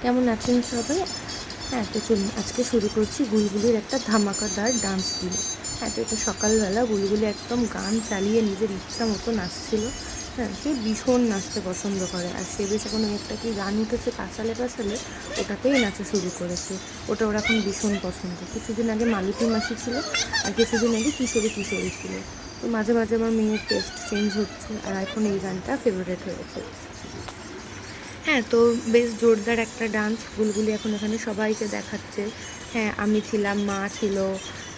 কেমন আছেন সবাই? হ্যাঁ, তো চলুন আজকে শুরু করছি বুলবুলির একটা ধামাকাদার ডান্স দিয়ে। হ্যাঁ, তো এটা সকালবেলা বুলবুলি একদম গান চালিয়ে নিজের ইচ্ছা মতো নাচছিল। হ্যাঁ, সে ভীষণ নাচতে পছন্দ করে, আর সে বেশ এখন একটা কি গান উঠেছে পাছালে পাছালে, ওটাতেই নাচা শুরু করেছে। ওটা ওর এখন ভীষণ পছন্দ। কিছুদিন আগে মালতী মাসি ছিল, আর কিছুদিন আগে কিশোরী কিশোরী ছিল। তো মাঝে মাঝে আমার মেয়ের টেস্ট চেঞ্জ হচ্ছে, আর এখন এই গানটা ফেভারেট হয়েছে। হ্যাঁ, তো বেশ জোরদার একটা ডান্স বুলবুলি এখন এখানে সবাইকে দেখাচ্ছে। হ্যাঁ, আমি ছিলাম, মা ছিল,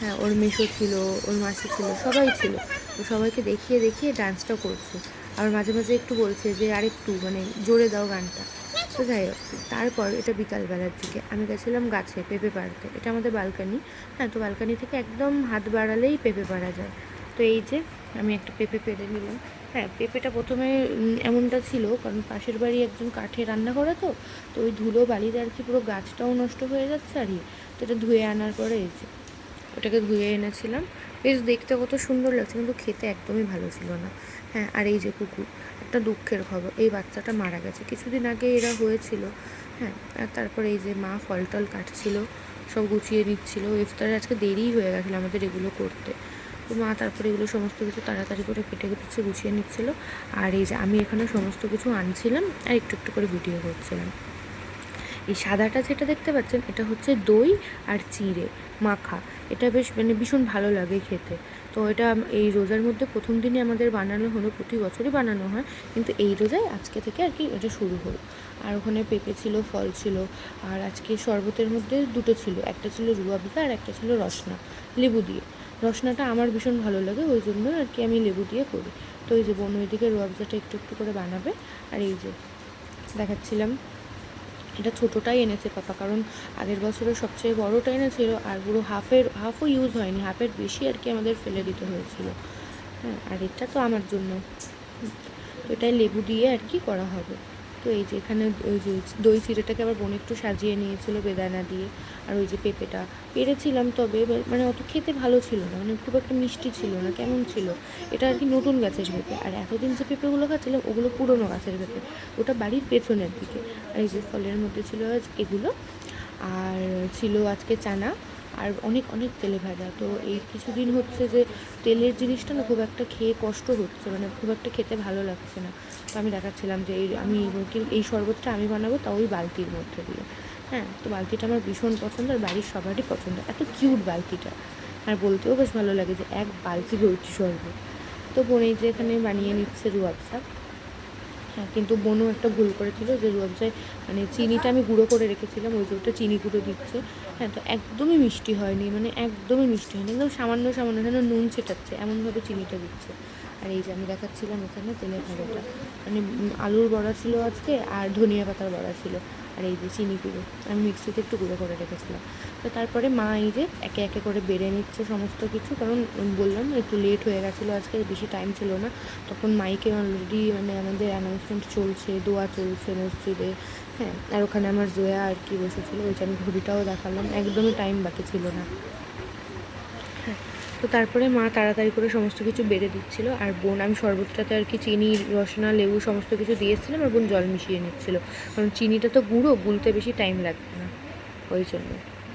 হ্যাঁ ওর মেসো ছিল, ওর মাসি ছিল, সবাই ছিল। তো সবাইকে দেখিয়ে দেখিয়ে ডান্সটা করছে। আর মাঝে মাঝে একটু বলছে যে আরেকটু মানে জোরে দাও গানটা। তো যাই হোক, তারপর এটা বিকালবেলার দিকে আমি গেছিলাম গাছে পেঁপে পাড়তে। এটা আমাদের বালকানি। হ্যাঁ, তো বালকানি থেকে একদম হাত বাড়ালেই পেঁপে পাড়া যায়। তো এই যে আমি একটা পেঁপে পেড়ে নিলাম। হ্যাঁ, পেঁপেটা প্রথমে এমনটা ছিল কারণ পাশের বাড়ি একজন কাঠে রান্না করে, তো ওই ধুলো বালিতে আর কি পুরো গাছটাও নষ্ট হয়ে যাচ্ছে। আর তো এটা ধুয়ে আনার পরে এই যে ওটাকে ধুয়ে এনেছিলাম। বেশ দেখতে কত সুন্দর লাগছে, কিন্তু খেতে একদমই ভালো ছিল না। হ্যাঁ, আর এই যে কুকুর, একটা দুঃখের খবর, এই বাচ্চাটা মারা গেছে কিছুদিন আগে এরা হয়েছিল। হ্যাঁ, আর তারপরে এই যে মা ফল টল কাটছিল, সব গুছিয়ে নিচ্ছিল। ইফতারে আজকে দেরিই হয়ে গেছিলো আমাদের এগুলো করতে। তো মা তারপরে এগুলো সমস্ত কিছু তাড়াতাড়ি করে কেটে দিচ্ছে, গুছিয়ে নিচ্ছিল। আর এই যে আমি এখানে সমস্ত কিছু আনছিলাম আর একটু একটু করে ভিডিও করছিলাম। এই সাদাটা যেটা দেখতে পাচ্ছেন এটা হচ্ছে দই আর চিড়ে মাখা। এটা বেশ মানে ভীষণ ভালো লাগে খেতে। তো এটা এই রোজার মধ্যে প্রথম দিনে আমাদের বানানো হলো, প্রতি বছরই বানানো হয়, কিন্তু এই রোজায় আজকে থেকে আর কি এটা শুরু হলো। আর ওখানে পেঁপে ছিল, ফল ছিল, আর আজকে শরবতের মধ্যে দুটো ছিল, একটা ছিল রুয়াবজা আর একটা ছিল রসনা লেবু দিয়ে। রসনাটা আমার ভীষণ ভালো লাগে, ওই জন্য আর কি আমি লেবু দিয়ে করি। তো এই যে বোন ওইদিকে রুয়াবজাটা একটু একটু করে বানাবে। আর এই যে দেখাচ্ছিলাম, এটা ছোটোটাই এনেছে পাপা, কারণ আগের বছরের সবচেয়ে বড়োটা এনেছিল, আর পুরো হাফও ইউজ হয়নি, হাফের বেশি আর কি আমাদের ফেলে দিতে হয়েছিল। হ্যাঁ, আর এটা তো আমার জন্য। তো এটাই লেবু দিয়ে আর কি করা হবে। তো এই যে এখানে ওই যে দই চিড়েটাকে আবার বোন একটু সাজিয়ে নিয়েছিল বেদানা দিয়ে। আর ওই যে পেঁপেটা পেরেছিলাম, তবে মানে অত খেতে ভালো ছিল না, মানে খুব একটা মিষ্টি ছিল না, কেমন ছিল। এটা আর কি নতুন গাছের পেঁপে, আর এতদিন যে পেঁপেগুলো খাচ্ছিলাম ওগুলো পুরনো গাছের পেঁপে, ওটা বাড়ির পেছনের দিকে। আর এই যে ফলের মধ্যে ছিল আজ এগুলো, আর ছিল আজকে চানা, আর অনেক অনেক তেলে ভাজা। তো এই কিছুদিন হচ্ছে যে তেলের জিনিসটা না খুব একটা খেয়ে কষ্ট হচ্ছে, মানে খুব একটা খেতে ভালো লাগছে না। তো আমি দেখাচ্ছিলাম যে আমি এই শরবতটা আমি বানাবো, তাও ওই বালতির মধ্যে দিয়ে। হ্যাঁ, তো বালতিটা আমার ভীষণ পছন্দ, আর বাড়ির সবারই পছন্দ, এত কিউট বালতিটা। আর বলতেও বেশ ভালো লাগে যে এক বালতি ভর্তি শরবত। তো বোন এই যে এখানে বানিয়ে নিচ্ছে রুয়াবজা। হ্যাঁ, কিন্তু বোনও একটা ভুল করেছিল যে রুয়াবজায় মানে চিনিটা আমি গুঁড়ো করে রেখেছিলাম, ওই যে ওটা চিনি গুঁড়ো দিচ্ছে। হ্যাঁ, তো একদমই মিষ্টি হয়নি, মানে একদমই মিষ্টি হয়নি, একদম সামান্য সামান্য যেন নুন ছেটাচ্ছে এমনভাবে চিনিটা দিচ্ছে। আর এই যে আমি দেখাচ্ছিলাম এখানে তেলের ভাজাটা, মানে আলুর বড়া ছিল আজকে, আর ধনিয়া পাতার বড়া ছিল। আর এই যে চিনি গুঁড়ো আমি মিক্সিতে একটু গুঁড়ো করে রেখেছিলাম। তো তারপরে মা এই যে একে একে করে বেড়ে নিচ্ছে সমস্ত কিছু, কারণ বললাম একটু লেট হয়ে গেছিলো আজকে, বেশি টাইম ছিল না। তখন মাইকে অলরেডি মানে আমাদের অ্যানাউন্সমেন্ট চলছে, দোয়া চলছে মসজিদে। হ্যাঁ, আর ওখানে আমার জয়া আর কি বসেছিলো, ওই যে আমি ঘড়িটাও দেখালাম, একদমই টাইম বাকি ছিল না। হ্যাঁ, তো তারপরে মা তাড়াতাড়ি করে সমস্ত কিছু বেড়ে দিচ্ছিল, আর বোন আমি শরবতটাতে আর কি চিনি রসনা লেবু সমস্ত কিছু দিয়েছিলাম, আর বোন জল মিশিয়ে নিচ্ছিল, কারণ চিনিটা তো গুঁড়ো, গুলতে বেশি টাইম লাগবে না, ওই জন্য।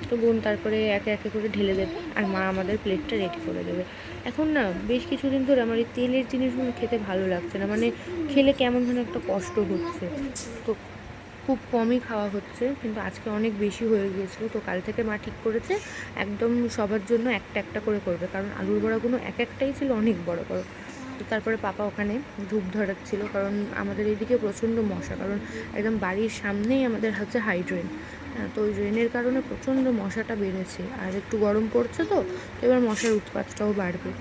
তো বোন তারপরে একে একে করে ঢেলে দেবে, আর মা আমাদের প্লেটটা রেডি করে দেবে। এখন না বেশ কিছুদিন ধরে আমার এই তেলের জিনিসগুলো খেতে ভালো লাগছে না, মানে খেলে কেমন যেন একটা কষ্ট হচ্ছে। তো খুব কমই খাওয়া হচ্ছে, কিন্তু আজকে অনেক বেশি হয়ে গিয়েছিলো। তো কাল থেকে মা ঠিক করেছে একদম সবার জন্য একটা একটা করে করবে, কারণ আলুর বড়াগুলো এক একটাই ছিল অনেক বড় বড়। তো তারপরে পাপা ওখানে ধূপ ধরাচ্ছিল, কারণ আমাদের এইদিকে প্রচণ্ড মশা, কারণ একদম বাড়ির সামনেই আমাদের হচ্ছে হাই ড্রেন। হ্যাঁ, তো ওই ড্রেনের কারণে প্রচণ্ড মশাটা বেড়েছে, আর একটু গরম পড়ছে, তো এবার মশার উৎপাতটাও বাড়বে।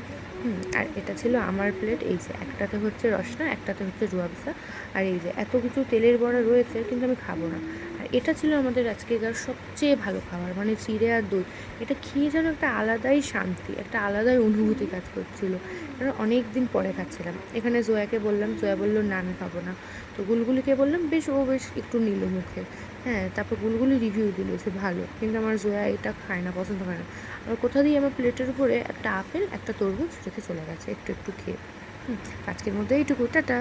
আর এটা ছিল আমার প্লেট, এই যে একটাতে হচ্ছে রসনা, একটাতে হচ্ছে রুয়াবজা, আর এই যে এত কিছু তেলের বড়া রয়েছে, কিন্তু আমি খাবো না। আর এটা ছিল আমাদের আজকেকার সবচেয়ে ভালো খাবার, মানে চিড়ে আর দই। এটা খেয়ে যেন একটা আলাদাই শান্তি, একটা আলাদাই অনুভূতি কাজ করছিলো, কারণ অনেক দিন পরে খাচ্ছিলাম। এখানে জয়াকে বললাম, জয়া বললো না আমি খাবো না। তো গুলগুলিকে বললাম, বেশ একটু নিল মুখে। হ্যাঁ, তারপর গুলগুলি রিভিউ দিল যে ভালো, কিন্তু আমার জয়া এটা খায় না, পছন্দ করে না। আর কোথা দিয়ে আমার প্লেটের উপরে একটা আপেল একটা তরমুজ রেখে চলে গেছে একটু একটু খেয়ে। আজকের মধ্যে এইটুকু, টাটা।